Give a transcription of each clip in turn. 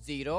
0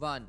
1।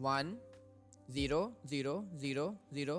1 0 0 0 0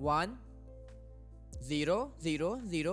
1 0 0 0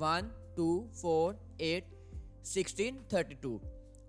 1 2 4 8 16 32।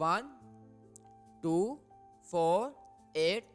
1 2 4 8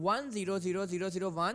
1 0 0 0 0 1,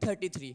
33।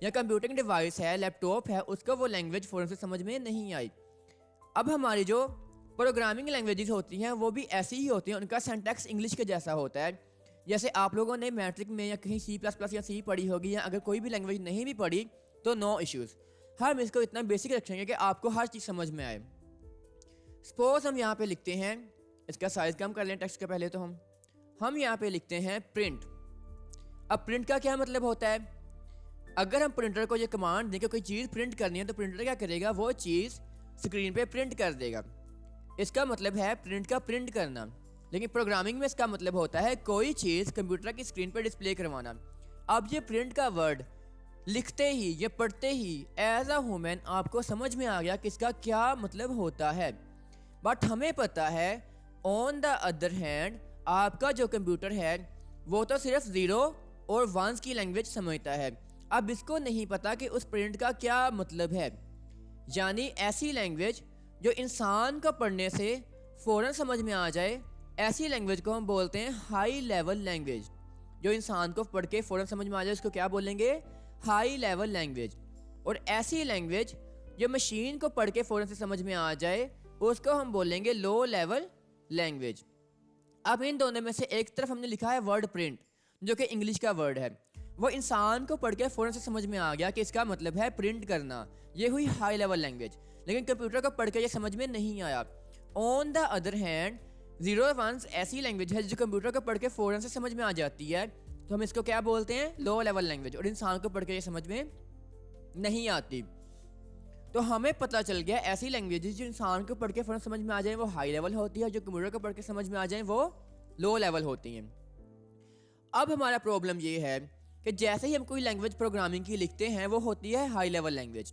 یا computing device ہے, لیپ top ہے, اس کو وہ لینگویج فوراً سے سمجھ میں نہیں آئی. اب ہماری جو پروگرامنگ لینگویجز ہوتی ہیں وہ بھی ایسی ہی ہوتی ہیں, ان کا سینٹیکس انگلش کے جیسا ہوتا ہے. جیسے آپ لوگوں نے میٹرک میں یا کہیں C++ یا سی پڑھی ہوگی, یا اگر کوئی بھی لینگویج نہیں بھی پڑھی تو نو ایشوز, ہم اس کو اتنا بیسک رکھیں گے کہ آپ کو ہر چیز سمجھ میں آئے. سپوز ہم یہاں پہ لکھتے ہیں, اس کا سائز کم کر لیں ٹیکسٹ کے پہلے, تو ہم یہاں پہ لکھتے ہیں پرنٹ. اب پرنٹ کا کیا مطلب ہوتا ہے؟ اگر ہم پرنٹر کو یہ کمانڈ دیں کہ کوئی چیز پرنٹ کرنی ہے تو پرنٹر کیا کرے گا, وہ چیز اسکرین پہ پرنٹ کر دے گا. اس کا مطلب ہے پرنٹ کا پرنٹ کرنا. لیکن پروگرامنگ میں اس کا مطلب ہوتا ہے کوئی چیز کمپیوٹر کی اسکرین پہ ڈسپلے کروانا. اب یہ پرنٹ کا ورڈ لکھتے ہی یا پڑھتے ہی ایز اے ہیومن آپ کو سمجھ میں آ گیا کہ اس کا کیا مطلب ہوتا ہے. بٹ ہمیں پتہ ہے آن دا ادر ہینڈ آپ کا جو کمپیوٹر ہے وہ تو صرف 0 اور 1 کی لینگویج سمجھتا ہے. اب اس کو نہیں پتا کہ اس پرنٹ کا کیا مطلب ہے. یعنی ایسی لینگویج جو انسان کو پڑھنے سے فوراً سمجھ میں آ جائے, ایسی لینگویج کو ہم بولتے ہیں ہائی لیول لینگویج. جو انسان کو پڑھ کے فوراً سمجھ میں آ جائے اس کو کیا بولیں گے, ہائی لیول لینگویج. اور ایسی لینگویج جو مشین کو پڑھ کے فوراً سے سمجھ میں آ جائے اس کو ہم بولیں گے لو لیول لینگویج. اب ان دونوں میں سے ایک طرف ہم نے لکھا ہے ورڈ پرنٹ جو کہ انگلش کا ورڈ ہے, وہ انسان کو پڑھ کے فوراً سے سمجھ میں آ گیا کہ اس کا مطلب ہے پرنٹ کرنا, یہ ہوئی ہائی لیول لینگویج. لیکن کمپیوٹر کو پڑھ کے یہ سمجھ میں نہیں آیا. آن دا ادر ہینڈ 0 اور 1 ایسی لینگویج ہے جو کمپیوٹر کو پڑھ کے فوراً سے سمجھ میں آ جاتی ہے, تو ہم اس کو کیا بولتے ہیں, لو لیول لینگویج. اور انسان کو پڑھ کے یہ سمجھ میں نہیں آتی. تو ہمیں پتہ چل گیا ایسی لینگویجز جو انسان کو پڑھ کے فوراً سمجھ میں آ جائیں وہ ہائی لیول ہوتی ہے, جو کمپیوٹر کو پڑھ کے سمجھ میں آ جائیں وہ لو لیول ہوتی ہیں. اب ہمارا پرابلم یہ ہے کہ جیسے ہی ہم کوئی لینگویج پروگرامنگ کی لکھتے ہیں وہ ہوتی ہے ہائی لیول لینگویج.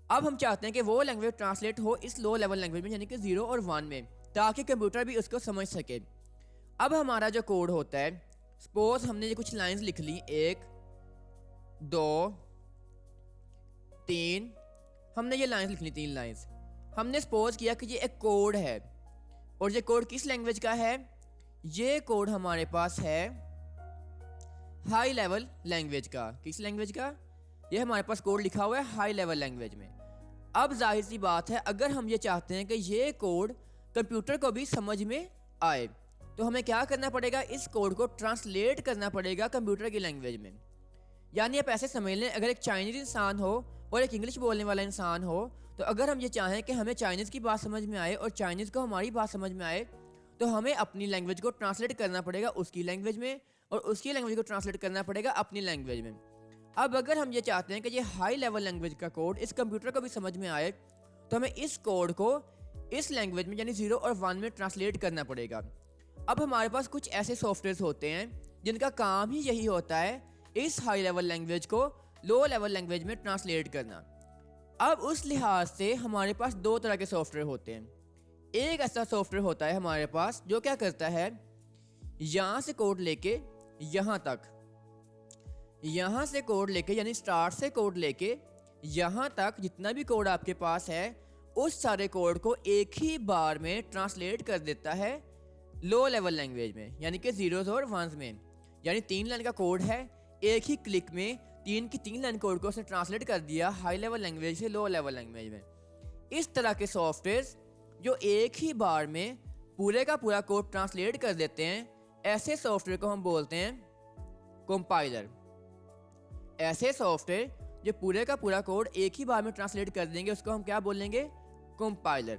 اب ہم چاہتے ہیں کہ وہ لینگویج ٹرانسلیٹ ہو اس لو لیول لینگویج میں, یعنی کہ 0 اور 1 میں, تاکہ کمپیوٹر بھی اس کو سمجھ سکے. اب ہمارا جو کوڈ ہوتا ہے, سپوز ہم نے یہ کچھ لائنز لکھ لی, 1 2 3, ہم نے یہ لائنز لکھ لی 3 لائنز. ہم نے سپوز کیا کہ یہ ایک کوڈ ہے, اور یہ کوڈ کس لینگویج کا ہے, یہ کوڈ ہمارے پاس ہے ہائی لیول لینگویج کا. کس لینگویج کا؟ یہ ہمارے پاس کوڈ لکھا ہوا ہے ہائی لیول لینگویج میں. اب ظاہر سی بات ہے اگر ہم یہ چاہتے ہیں کہ یہ کوڈ کمپیوٹر کو بھی سمجھ میں آئے تو ہمیں کیا کرنا پڑے گا, اس کوڈ کو ٹرانسلیٹ کرنا پڑے گا کمپیوٹر کی لینگویج میں. یعنی آپ ایسے سمجھ لیں, اگر ایک چائنیز انسان ہو اور ایک انگلش بولنے والا انسان ہو, تو اگر ہم یہ چاہیں کہ ہمیں چائنیز کی بات سمجھ میں آئے اور چائنیز کو ہماری بات سمجھ میں آئے, تو ہمیں اپنی لینگویج کو ٹرانسلیٹ کرنا پڑے گا اس کی لینگویج میں, اور اس کی لینگویج کو ٹرانسلیٹ کرنا پڑے گا اپنی لینگویج میں. اب اگر ہم یہ چاہتے ہیں کہ یہ ہائی لیول لینگویج کا کوڈ اس کمپیوٹر کو بھی سمجھ میں آئے, تو ہمیں اس کوڈ کو اس لینگویج میں یعنی 0 اور 1 میں ٹرانسلیٹ کرنا پڑے گا. اب ہمارے پاس کچھ ایسے سافٹ ویئرز ہوتے ہیں جن کا کام ہی یہی ہوتا ہے اس ہائی لیول لینگویج کو لو لیول لینگویج میں ٹرانسلیٹ کرنا. اب اس لحاظ سے ہمارے پاس 2 طرح کے سافٹ ویئر ہوتے ہیں. ایک ایسا سافٹ ویئر ہوتا ہے ہمارے پاس جو کیا کرتا ہے, یہاں سے کوڈ لے کے یہاں تک, یہاں سے کوڈ لے کے یعنی سٹارٹ سے کوڈ لے کے یہاں تک جتنا بھی کوڈ آپ کے پاس ہے اس سارے کوڈ کو ایک ہی بار میں ٹرانسلیٹ کر دیتا ہے لو لیول لینگویج میں, یعنی کہ 0s اور 1s میں. یعنی 3 لائن کا کوڈ ہے, ایک ہی کلک میں 3 کی 3 لائن کوڈ کو اس نے ٹرانسلیٹ کر دیا ہائی لیول لینگویج سے لو لیول لینگویج میں. اس طرح کے سافٹ ویئرز جو ایک ہی بار میں پورے کا پورا کوڈ ٹرانسلیٹ کر دیتے ہیں, ایسے سافٹ ویئر کو ہم بولتے ہیں کمپائلر. ایسے سافٹ ویئر جو پورے کا پورا کوڈ ایک ہی بار میں ٹرانسلیٹ کر دیں گے اس کو ہم کیا بولیں گے, کمپائلر.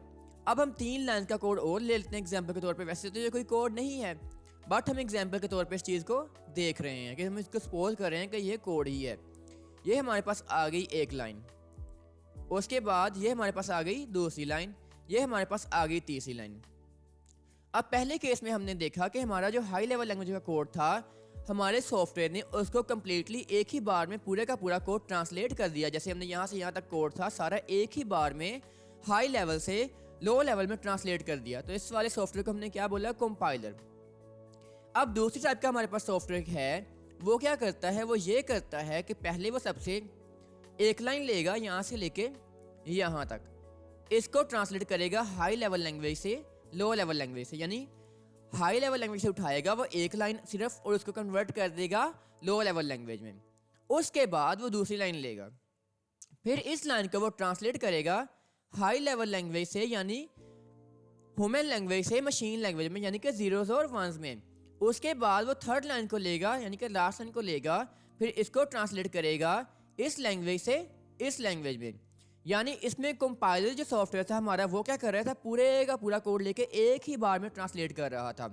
اب ہم 3 لائن کا کوڈ اور لے لیتے ہیں ایگزامپل کے طور پہ. ویسے تو یہ کوئی کوڈ نہیں ہے, بٹ ہم ایگزامپل کے طور پہ اس چیز کو دیکھ رہے ہیں کہ ہم اس کو سپوز کر رہے ہیں کہ یہ کوڈ ہی ہے. یہ ہمارے پاس آ گئی ایک لائن, اس کے بعد یہ ہمارے پاس آ گئی دوسری لائن, یہ ہمارے پاس آ گئی تیسری لائن. اب پہلے کیس میں ہم نے دیکھا کہ ہمارا جو ہائی لیول لینگویج کا کوڈ تھا ہمارے سافٹ ویئر نے اس کو کمپلیٹلی ایک ہی بار میں پورے کا پورا کوڈ ٹرانسلیٹ کر دیا. جیسے ہم نے یہاں سے یہاں تک کوڈ تھا سارا ایک ہی بار میں ہائی لیول سے لو لیول میں ٹرانسلیٹ کر دیا, تو اس والے سافٹ ویئر کو ہم نے کیا بولا, کمپائلر. اب دوسری ٹائپ کا ہمارے پاس سافٹ ویئر ہے, وہ کیا کرتا ہے, وہ یہ کرتا ہے کہ پہلے وہ سب سے ایک لائن لے گا یہاں سے لے کے یہاں تک, اس کو ٹرانسلیٹ کرے گا ہائی لیول لینگویج سے لو لیول لینگویج سے. یعنی ہائی لیول لینگویج سے اٹھائے گا وہ ایک لائن صرف اور اس کو کنورٹ کر دے گا لو لیول لینگویج میں. اس کے بعد وہ دوسری لائن لے گا, پھر اس لائن کو وہ ٹرانسلیٹ کرے گا ہائی لیول لینگویج سے یعنی ہیومن لینگویج سے مشین لینگویج میں یعنی کہ زیروز اور ونز میں. اس کے بعد وہ تھرڈ لائن کو لے گا یعنی کہ لاسٹ لائن کو لے گا, پھر اس کو ٹرانسلیٹ کرے گا اس لینگویج سے اس لینگویج میں. یعنی اس میں کمپائلر جو سافٹ ویئر تھا ہمارا وہ کیا کر رہا تھا, پورے کا پورا کوڈ لے کے ایک ہی بار میں ٹرانسلیٹ کر رہا تھا.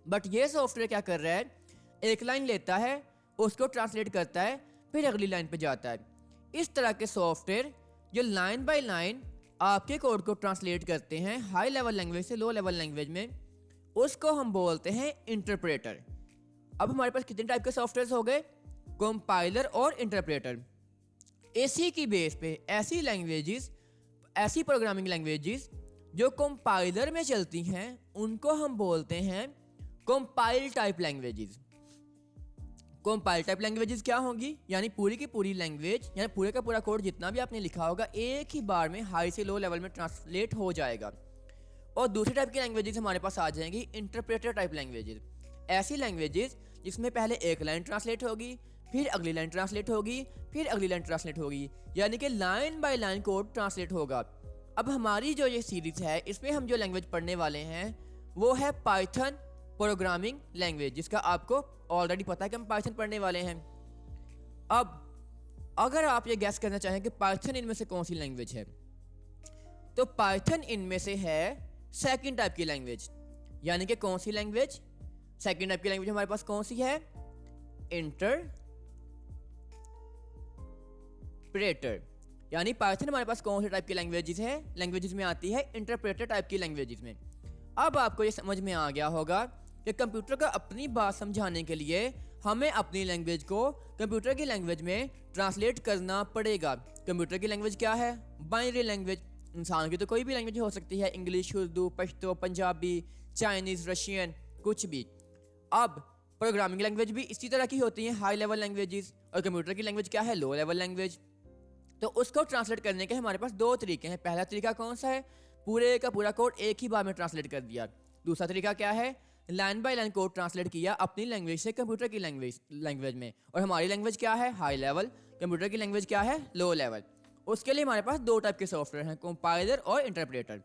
بٹ یہ سافٹ ویئر کیا کر رہا ہے, ایک لائن لیتا ہے, اس کو ٹرانسلیٹ کرتا ہے, پھر اگلی لائن پہ جاتا ہے. اس طرح کے سافٹ ویئر جو لائن بائی لائن آپ کے کوڈ کو ٹرانسلیٹ کرتے ہیں ہائی لیول لینگویج سے لو لیول لینگویج میں, اس کو ہم بولتے ہیں انٹرپریٹر. اب ہمارے پاس کتنے ٹائپ کے سافٹ ویئرس ہو گئے, کمپائلر اور انٹرپریٹر. اسی کی بیس پہ ایسی لینگویجز, ایسی پروگرامنگ لینگویجز جو کمپائلر میں چلتی ہیں ان کو ہم بولتے ہیں compile type languages. Compile type languages کیا ہوں گی, یعنی پوری کی پوری لینگویج یعنی پورے کا پورا کوڈ جتنا بھی آپ نے لکھا ہوگا ایک ہی بار میں ہائی سے لو لیول میں ٹرانسلیٹ ہو جائے گا. اور دوسری ٹائپ کی لینگویجز ہمارے پاس آ جائیں گی انٹرپریٹر ٹائپ لینگویجز. ایسی لینگویجز جس میں پہلے ایک لائن ٹرانسلیٹ ہوگی, پھر اگلی لائن ٹرانسلیٹ ہوگی, پھر اگلی لائن ٹرانسلیٹ ہوگی, یعنی کہ line by line code translate ہوگا. اب ہماری جو یہ سیریز ہے اس میں ہم جو لینگویج پڑھنے والے ہیں وہ ہے پائتھن پروگرامنگ لینگویج, جس کا آپ کو آلریڈی پتا ہے کہ ہم پائتھن پڑھنے والے ہیں. اب اگر آپ یہ گیس کرنا چاہیں کہ پائتھن ان میں سے کون سی لینگویج ہے, تو پائتھن ان میں سے ہے سیکنڈ ٹائپ کی لینگویج. یعنی کہ کون سی لینگویج, سیکنڈ ٹائپ کی لینگویج ہمارے پاس کون سی ہے, انٹرپریٹر. یعنی پائتھن ہمارے پاس کون سی ٹائپ کی لینگویجز ہے, لینگویجز میں آتی ہے انٹرپریٹر ٹائپ کی لینگویجز میں. اب آپ کو یہ سمجھ میں آ گیا ہوگا کہ کمپیوٹر کو اپنی بات سمجھانے کے لیے ہمیں اپنی لینگویج کو کمپیوٹر کی لینگویج میں ٹرانسلیٹ کرنا پڑے گا. کمپیوٹر کی لینگویج کیا ہے, بائنری لینگویج. انسان کی تو کوئی بھی لینگویج ہو سکتی ہے, English, Urdu, Pashto, Punjabi, Chinese, Russian, کچھ بھی. اب پروگرامنگ لینگویج بھی اسی طرح کی ہوتی ہیں, ہائی لیول لینگویجز. اور کمپیوٹر کی لینگویج کیا ہے, لو لیول لینگویج. تو اس کو ٹرانسلیٹ کرنے کے ہمارے پاس دو طریقے ہیں. پہلا طریقہ کون سا ہے, پورے کا پورا کوڈ ایک ہی بار میں ٹرانسلیٹ کر دیا. دوسرا طریقہ کیا ہے, line by line code translate کیا اپنی لینگویج سے کمپیوٹر کی لینگویج میں. اور ہماری لینگویج کیا ہے, ہائی لیول. کمپیوٹر کی لینگویج کیا ہے, لو لیول. اس کے لیے ہمارے پاس دو ٹائپ کے سافٹ ویئر ہیں, کمپائلر اور انٹرپریٹر.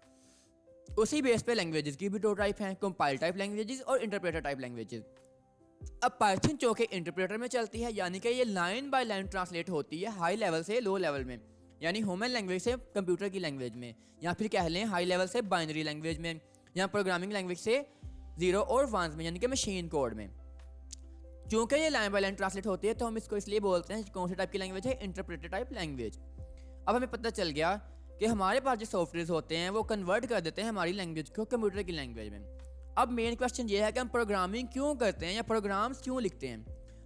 اسی بیس پہ لینگویجز کی بھی دو ٹائپ ہیں, کمپائل ٹائپ لینگویجز اور انٹرپریٹر ٹائپ لینگویجز. اب پائتھن چونکہ انٹرپریٹر میں چلتی ہے, یعنی کہ یہ لائن بائی لائن ٹرانسلیٹ ہوتی ہے ہائی لیول سے لو لیول میں, یعنی ہیومن لینگویج سے کمپیوٹر کی لینگویج میں, یا پھر کہہ لیں ہائی لیول سے بائنری لینگویج میں, یا پروگرامنگ لینگویج سے زیرو اور ونز میں یعنی کہ مشین کوڈ میں. چونکہ یہ لائن بائی لائن ٹرانسلیٹ ہوتی ہے تو ہم اس کو اس لیے بولتے ہیں کون سی ٹائپ کی لینگویج ہے, انٹرپریٹر ٹائپ لینگویج. اب ہمیں پتہ چل گیا کہ ہمارے پاس جو سافٹ ویئرز ہوتے ہیں وہ کنورٹ کر دیتے ہیں ہماری لینگویج کو کمپیوٹر کی لینگویج میں. اب مین کوسچن یہ ہے کہ ہم پروگرامنگ کیوں کرتے ہیں یا پروگرامز کیوں لکھتے ہیں.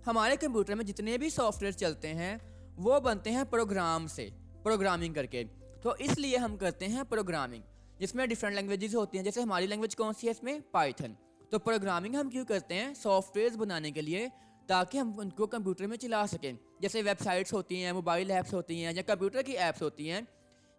ہمارے کمپیوٹر میں جتنے بھی سافٹ ویئر چلتے ہیں وہ بنتے ہیں پروگرام سے, پروگرامنگ کر کے. تو اس لیے ہم کرتے ہیں پروگرامنگ, جس میں ڈفرینٹ لینگویجز ہوتی ہیں. جیسے ہماری لینگویج کون سی ہے, اس میں پائتھن. تو پروگرامنگ ہم کیوں کرتے ہیں, سافٹ ویئرز بنانے کے لیے, تاکہ ہم ان کو کمپیوٹر میں چلا سکیں. جیسے ویب سائٹس ہوتی ہیں, موبائل ایپس ہوتی ہیں, یا کمپیوٹر کی ایپس ہوتی ہیں.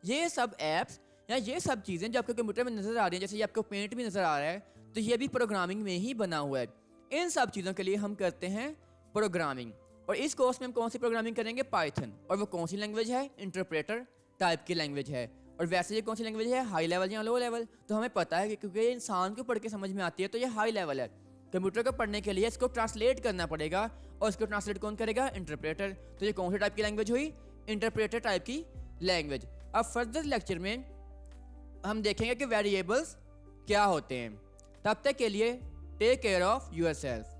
یہ سب ایپس یا یہ سب چیزیں جو آپ کے کمپیوٹر میں نظر آ رہی ہیں, جیسے یہ آپ کو پینٹ بھی نظر آ رہا ہے, تو یہ بھی پروگرامنگ میں ہی بنا ہوا ہے. ان سب چیزوں کے لیے ہم کرتے ہیں پروگرامنگ. اور اس کورس میں ہم کون سی پروگرامنگ کریں گے, پائتھن. اور وہ کون سی لینگویج ہے, انٹرپریٹر ٹائپ کی لینگویج ہے. اور ویسے یہ کون سی لینگویج ہے, ہائی لیول یا لو لیول. تو ہمیں پتہ ہے کہ کیونکہ یہ انسان کو پڑھ کے سمجھ میں آتی ہے تو یہ ہائی لیول ہے. کمپیوٹر کو پڑھنے کے لیے اس کو ٹرانسلیٹ کرنا پڑے گا, اور اس کو ٹرانسلیٹ کون کرے گا, انٹرپریٹر. تو یہ کون سی ٹائپ کی لینگویج ہوئی, انٹرپریٹر ٹائپ کی لینگویج. اب فردر لیکچر میں ہم دیکھیں گے کہ ویریبلس کیا ہوتے ہیں. تب تک کے لیے take care of your self.